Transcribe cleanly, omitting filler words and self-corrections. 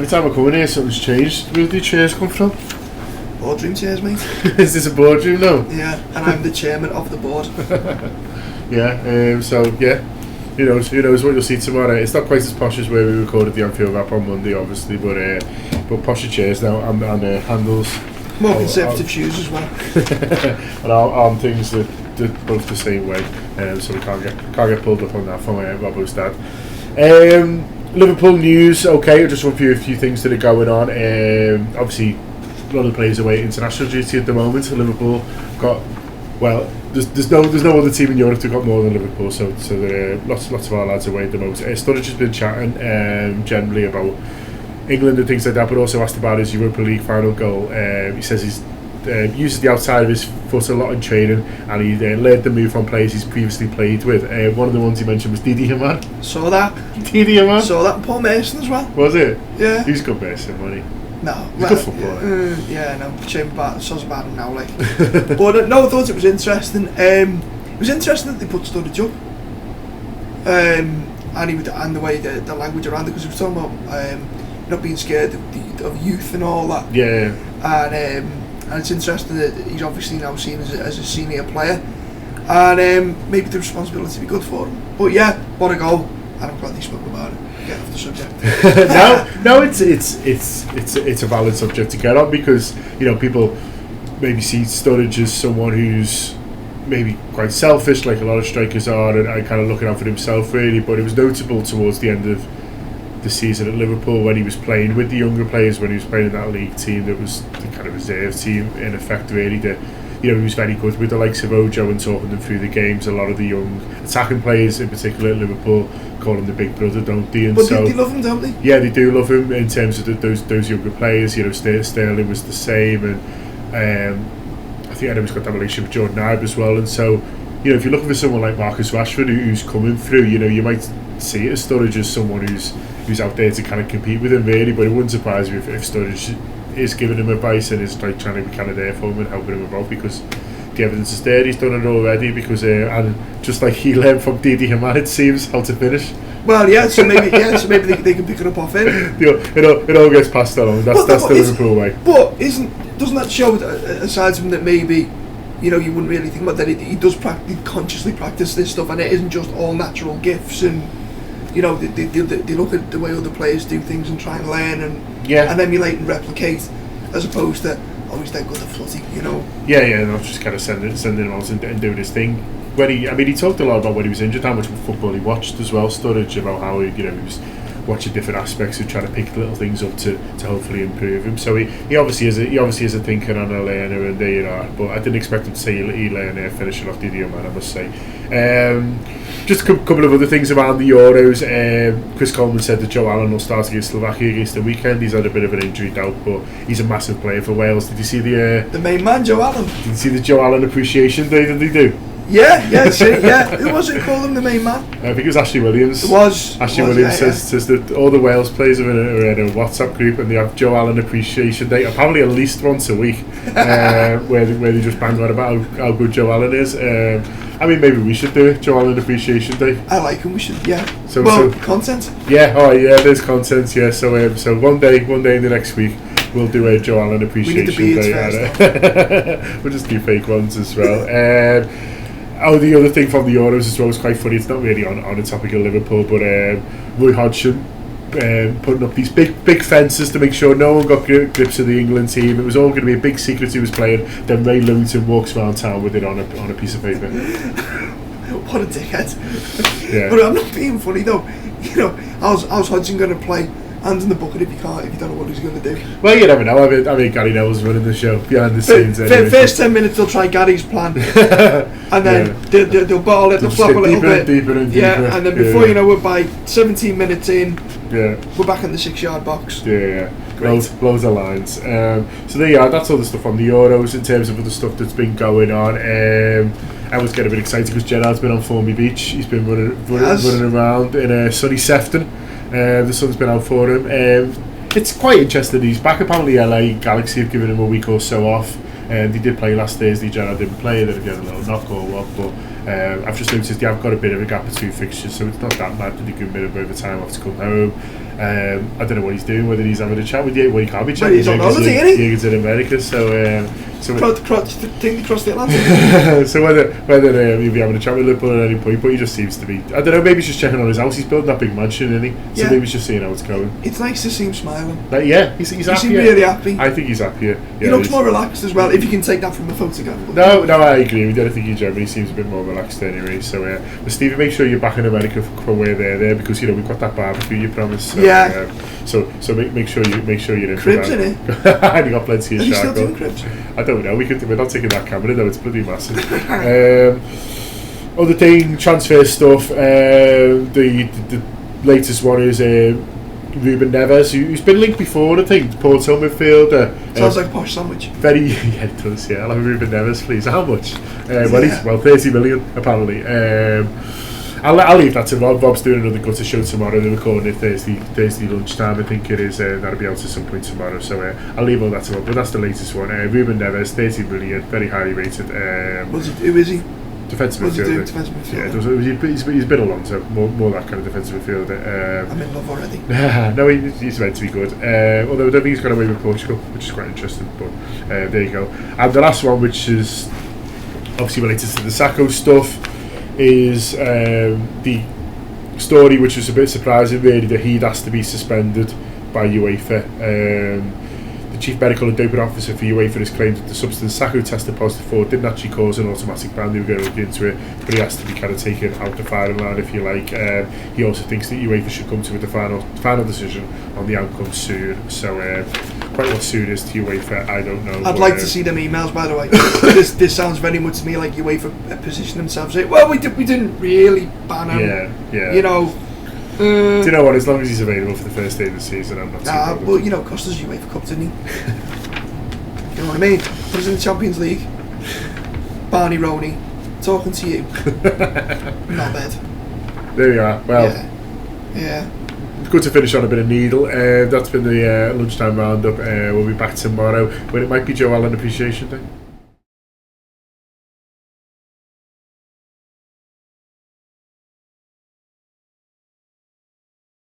time I come in here, something's changed. Where did the chairs come from? Boardroom chairs, mate. Is this a boardroom now? Yeah, and I'm the chairman of the board. Yeah, so yeah, who knows what you'll see tomorrow. It's not quite as posh as where we recorded the Anfield wrap on Monday, obviously, but posher chairs now and handles. More conservative shoes as well. And arm things that both the same way, so we can't get pulled up on that from Robbo's dad. Liverpool news. Okay, I'll just run through a few things that are going on. Obviously, a lot of the players away international duty at the moment. So Liverpool got there's no other team in Europe that got more than Liverpool. So there are lots of our lads away at the moment. Sturridge has been chatting generally about England and things like that, but also asked about his Europa League final goal. He says he's uses the outside of his foot a lot in training, and he led the move from players he's previously played with. One of the ones he mentioned was Didi Hamann. Saw that. Didi Hamann. Saw that. Paul Mason as well. Was it? Yeah. He's a good Mason, wasn't he? No. He's a good footballer. Yeah, no. Shame about about him now, like. But no, I thought it was interesting. It was interesting that they put Sturridge up. And the way the language around it, because he was talking about not being scared of youth and all that. Yeah. And it's interesting that he's obviously now seen as a senior player, and maybe the responsibility will be good for him. But yeah, what a goal! And I'm glad they spoke about it. Get off the subject. no, it's a valid subject to get on, because people maybe see Sturridge as someone who's maybe quite selfish, like a lot of strikers are, and kind of looking out for himself really. But it was notable towards the end of the season at Liverpool when he was playing with the younger players, when he was playing in that league team that was the kind of reserve team in effect really. He was very good with the likes of Ojo and talking them through the games. A lot of the young attacking players in particular at Liverpool call him the big brother, don't they? And but they love him, don't they? Yeah, they do love him in terms of those younger players. Sterling was the same, and I think Adam's got that relationship with Jordan Ibe as well. And so if you're looking for someone like Marcus Rashford who's coming through, you might see it as Sturridge as someone who's out there to kind of compete with him really. But it wouldn't surprise me if Sturridge is giving him advice and is like trying to be kind of there for him and helping him about, because the evidence is there. He's done it already, because and just like he learned from Didi Hamann, it seems, how to finish. Well, yeah. So maybe they can pick it up off him. It all gets passed along. That's the Liverpool way. But doesn't that show aside from that maybe you wouldn't really think about that he does consciously practice this stuff, and it isn't just all natural gifts, and they look at the way other players do things and try and learn and emulate and replicate, as opposed to he's that good at footy, Yeah, not just kind of sending him out and doing his thing. When he talked a lot about when he was injured, how much football he watched as well, Sturridge, about how he was watching different aspects and trying to pick little things up to hopefully improve him. So he obviously is a thinker and a learner, and but I didn't expect him to say he learned finishing off Didi Hamann, I must say. Just a couple of other things around the Euros. Chris Coleman said that Joe Allen will start against Slovakia against the weekend. He's had a bit of an injury doubt, but he's a massive player for Wales. Did you see the main man, Joe Allen? Did you see the Joe Allen Appreciation Day that they do? Yeah. Who was it called him the main man? I think it was Ashley Williams. It was. Ashley Williams says that all the Wales players are in a WhatsApp group, and they have Joe Allen Appreciation Day, probably at least once a week, where they just bang on about how good Joe Allen is. Maybe we should do it, Joe Allen Appreciation Day. I like him. We should, yeah. So content. Yeah. There's content. Yeah. So one day in the next week, we'll do a Joe Allen Appreciation Day. We'll just do fake ones as well. The other thing from the Euros as well was quite funny. It's not really on the topic of Liverpool, but Roy Hodgson putting up these big fences to make sure no one got grips of the England team. It was all going to be a big secret who was playing. Then Ray Lewington walks around town with it on a piece of paper. What a dickhead! Yeah. But I'm not being funny though. How's Hodgson going to play? Hand in the bucket if you don't know what he's going to do. Well, you never know. I mean, Gary Neville's running the show behind the scenes. First 10 minutes they'll try Gary's plan, and then they'll bottle it, they'll flop a little bit, deeper and deeper. Yeah, and then before you know it, by 17 minutes in, we're back in the 6-yard box. Yeah. Loads of lines. So there you are. That's all the stuff on the Euros. In terms of other stuff that's been going on, I was getting a bit excited because Gerrard's been on Formby Beach. He's been running around in sunny Sefton. The sun's been out for him. It's quite interesting. He's back. Apparently LA Galaxy have given him a week or so off. They did play last Thursday. Gerrard didn't play. Then again, a little knock or what. But I've just noticed they have got a bit of a gap between fixtures, so it's not that bad that they give him a bit of time off to come home. I don't know what he's doing, whether he's having a chat with you. Well, he can't be chatting. He's on holiday, isn't he? He's in America, so Take across the Atlantic. so whether he'll be having a chat with Liverpool at any point, but he just seems to be. I don't know. Maybe he's just checking on his house. He's building that big mansion, isn't he? So maybe he's just seeing how it's going. It's nice to see him smiling. Yeah, he's He happier. seems really happy. I think he's happier. Yeah, he looks more relaxed as well. If you can take that from a photograph. No, I agree with you. I think he generally seems a bit more relaxed anyway. So, but Stevie, make sure you're back in America for where they're there, because we've got that barbecue you promised. So, yeah. So make sure you're in. Cribs in it. And you got plenty of Are you charcoal. still doing cribs? I don't know. We're not taking that camera though. It's bloody massive. Other thing, transfer stuff. The latest one is Ruben Neves, who's been linked before. I think Porto midfielder. Sounds like a posh sandwich. Very, yeah, it does. Yeah, I'll have a Ruben Neves, please. How much? Well, 30 million apparently. I'll leave that to Rob. Rob's doing another gutter show tomorrow. They're recording it Thursday lunchtime, I think it is. That'll be out at some point tomorrow. So I'll leave all that to Rob. But that's the latest one. Ruben Neves, 30 million, very highly rated. Who is he? Defensive midfielder. Defensive midfielder. Yeah, he's been along, so more that kind of defensive midfielder. I'm in love already. No, he's meant to be good. Although I don't think he's got away with Portugal, which is quite interesting. But there you go. And the last one, which is obviously related to the Sacco stuff, is the story, which was a bit surprising really, that he'd asked to be suspended by UEFA. The chief medical and doping officer for UEFA has claimed that the substance Sacco tested positive for didn't actually cause an automatic ban. They were going to look into it, but he has to be kind of taken out the firing line, if you like. He also thinks that UEFA should come to the final decision on the outcome soon. So quite what soon is to UEFA, I don't know. I'd like to see them emails, by the way. this sounds very much to me like UEFA positioned themselves. Well, we didn't really ban him. Yeah. You know. Do you know what? As long as he's available for the first day of the season, I'm not too bothered. Well, you know, cost us UEFA Cup, didn't he? You know what I mean? Put us in the Champions League. Barney Roney, talking to you. Not bad. There you are. Well, yeah. Good to finish on a bit of needle. That's been the lunchtime roundup. We'll be back tomorrow when it might be Joe Allen Appreciation Day.